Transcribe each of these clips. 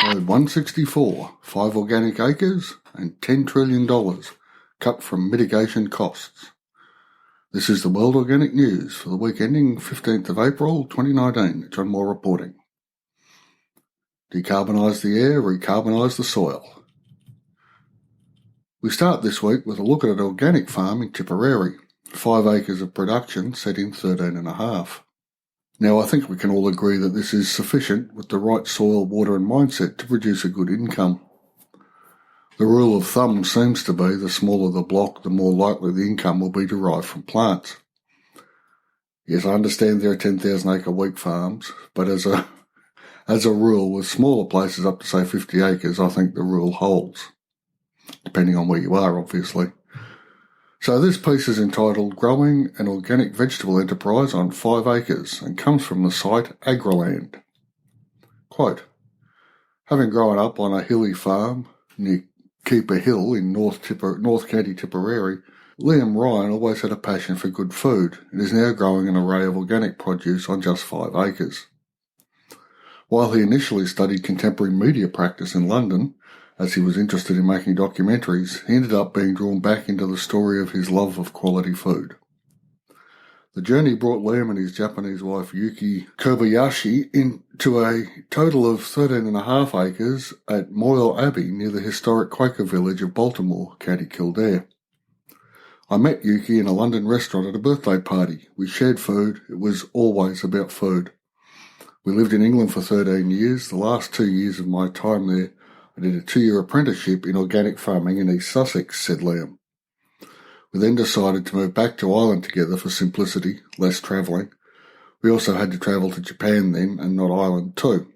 Episode 164, 5 organic acres and $10 trillion cut from mitigation costs. This is the World Organic News for the week ending 15th of April 2019. John Moore reporting. Decarbonise the air, recarbonise the soil. We start this week with a look at an organic farm in Tipp, 5 acres of production set in 13.5. Now, I think we can all agree that this is sufficient with the right soil, water and mindset to produce a good income. The rule of thumb seems to be the smaller the block, the more likely the income will be derived from plants. Yes, I understand there are 10,000 acre wheat farms, but as a rule, with smaller places up to say 50 acres, I think the rule holds, depending on where you are, obviously. So this piece is entitled Growing an Organic Vegetable Enterprise on 5 Acres and comes from the site Agriland. Quote, having grown up on a hilly farm near Keeper Hill in North County Tipperary, Liam Ryan always had a passion for good food and is now growing an array of organic produce on just 5 acres. While he initially studied contemporary media practice in London, as he was interested in making documentaries, he ended up being drawn back into the story of his love of quality food. The journey brought Liam and his Japanese wife Yuki Kobayashi into a total of 13.5 acres at Moyle Abbey near the historic Quaker village of Baltimore, County Kildare. I met Yuki in a London restaurant at a birthday party. We shared food. It was always about food. We lived in England for 13 years. The last 2 years of my time there, I did a 2-year apprenticeship in organic farming in East Sussex, said Liam. We then decided to move back to Ireland together for simplicity, less travelling. We also had to travel to Japan then and not Ireland too.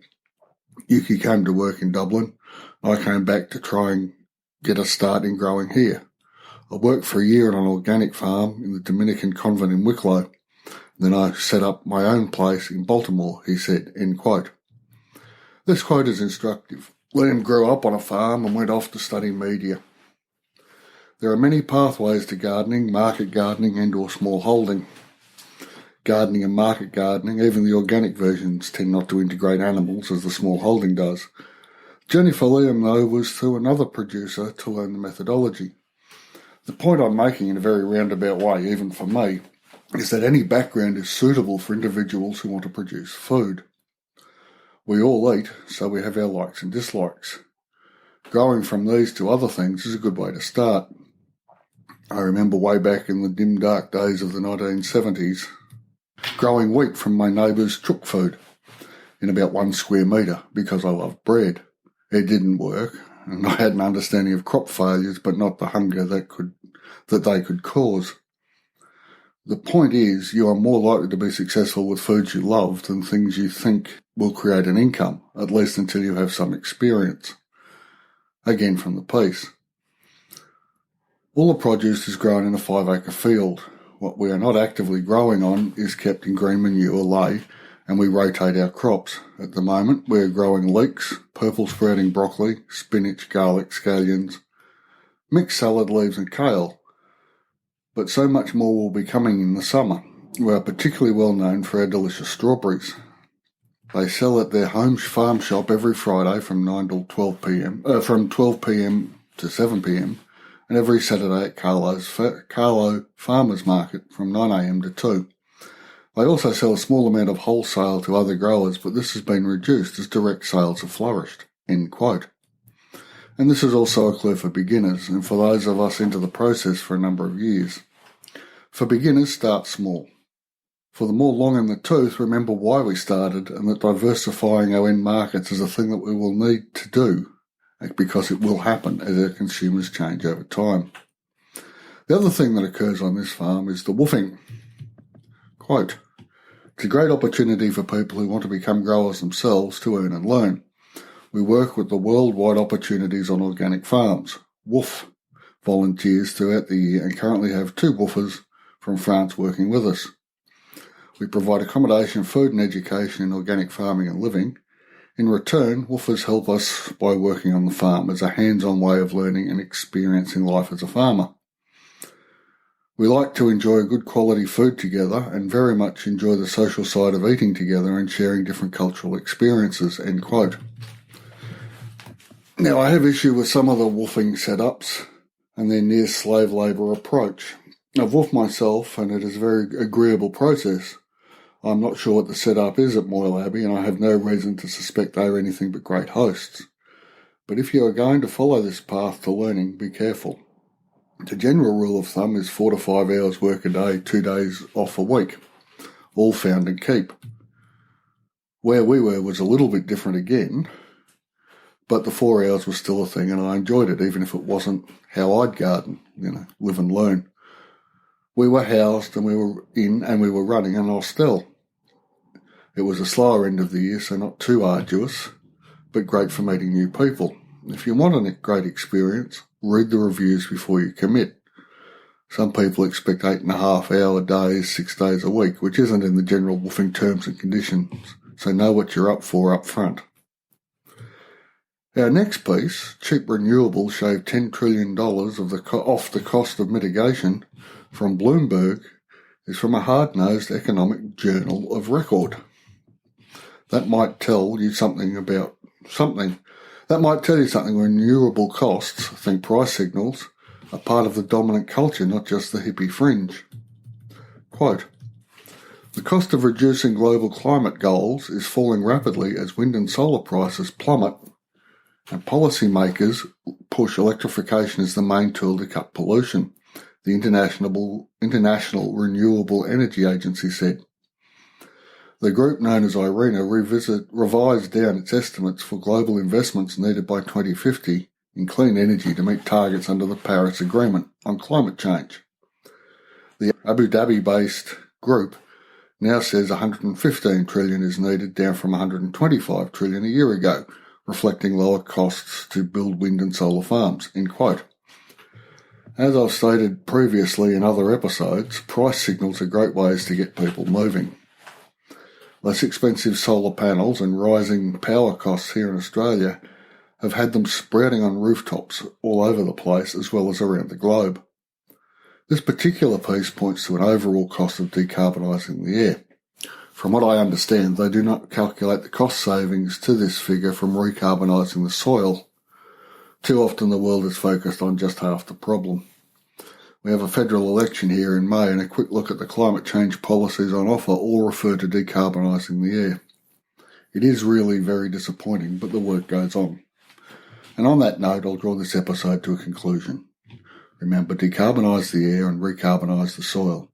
Yuki came to work in Dublin. I came back to try and get a start in growing here. I worked for a year on an organic farm in the Dominican convent in Wicklow. Then I set up my own place in Baltimore, he said, end quote. This quote is instructive. Liam grew up on a farm and went off to study media. There are many pathways to gardening, market gardening and or small holding. Gardening and market gardening, even the organic versions, tend not to integrate animals as the small holding does. The journey for Liam, though, was through another producer to learn the methodology. The point I'm making in a very roundabout way, even for me, is that any background is suitable for individuals who want to produce food. We all eat, so we have our likes and dislikes. Growing from these to other things is a good way to start. I remember way back in the dim dark days of the 1970s, growing wheat from my neighbour's chook food in about 1 square metre because I loved bread. It didn't work, and I had an understanding of crop failures, but not the hunger that they could cause. The point is, you are more likely to be successful with foods you love than things you think will create an income, at least until you have some experience. Again from the piece. All the produce is grown in a 5 acre field. What we are not actively growing on is kept in green manure ley, and we rotate our crops. At the moment, we are growing leeks, purple sprouting broccoli, spinach, garlic, scallions, mixed salad leaves and kale. But so much more will be coming in the summer. We are particularly well known for our delicious strawberries. They sell at their home farm shop every Friday from 9 till 12 p.m. From 12 p.m. to 7 p.m. and every Saturday at Carlo Farmers Market from 9 a.m. to 2. They also sell a small amount of wholesale to other growers, but this has been reduced as direct sales have flourished. End quote. And this is also a clue for beginners and for those of us into the process for a number of years. For beginners, start small. For the more long in the tooth, remember why we started and that diversifying our end markets is a thing that we will need to do because it will happen as our consumers change over time. The other thing that occurs on this farm is the woofing. Quote, it's a great opportunity for people who want to become growers themselves to earn and learn. We work with the worldwide opportunities on organic farms, WOOF, volunteers throughout the year and currently have 2 woofers from France working with us. We provide accommodation, food and education in organic farming and living. In return, woofers help us by working on the farm as a hands-on way of learning and experiencing life as a farmer. We like to enjoy good quality food together and very much enjoy the social side of eating together and sharing different cultural experiences, end quote. Now, I have issue with some of the woofing setups and their near slave labour approach. I've woofed myself, and it is a very agreeable process. I'm not sure what the setup is at Moyle Abbey, and I have no reason to suspect they are anything but great hosts. But if you are going to follow this path to learning, be careful. The general rule of thumb is 4 to 5 hours work a day, 2 days off a week, all found in keep. Where we were was a little bit different again, but the 4 hours was still a thing, and I enjoyed it, even if it wasn't how I'd garden, live and learn. We were housed, and we were in, and we were running an hostel. It was a slower end of the year, so not too arduous, but great for meeting new people. If you want a great experience, read the reviews before you commit. Some people expect 8.5-hour days, 6 days a week, which isn't in the general woofing terms and conditions, so know what you're up for up front. Our next piece, Cheap Renewables Shave $10 trillion off the cost of mitigation, from Bloomberg, is from a hard-nosed economic journal of record. That might tell you something. That might tell you something. Renewable costs, think price signals, are part of the dominant culture, not just the hippie fringe. Quote, "The cost of reducing global climate goals is falling rapidly as wind and solar prices plummet, and policymakers push electrification as the main tool to cut pollution," the International Renewable Energy Agency said. The group, known as IRENA, revised down its estimates for global investments needed by 2050 in clean energy to meet targets under the Paris Agreement on climate change. The Abu Dhabi-based group now says $115 trillion is needed, down from $125 trillion a year ago, reflecting lower costs to build wind and solar farms, end quote. As I've stated previously in other episodes, price signals are great ways to get people moving. Less expensive solar panels and rising power costs here in Australia have had them sprouting on rooftops all over the place, as well as around the globe. This particular piece points to an overall cost of decarbonising the air. From what I understand, they do not calculate the cost savings to this figure from recarbonising the soil. Too often the world is focused on just half the problem. We have a federal election here in May, and a quick look at the climate change policies on offer all refer to decarbonising the air. It is really very disappointing, but the work goes on. And on that note, I'll draw this episode to a conclusion. Remember, decarbonise the air and recarbonise the soil.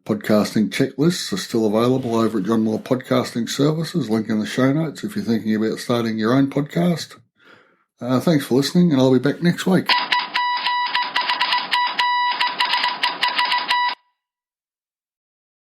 Podcasting checklists are still available over at John Moore Podcasting Services, link in the show notes if you're thinking about starting your own podcast. Thanks for listening, and I'll be back next week.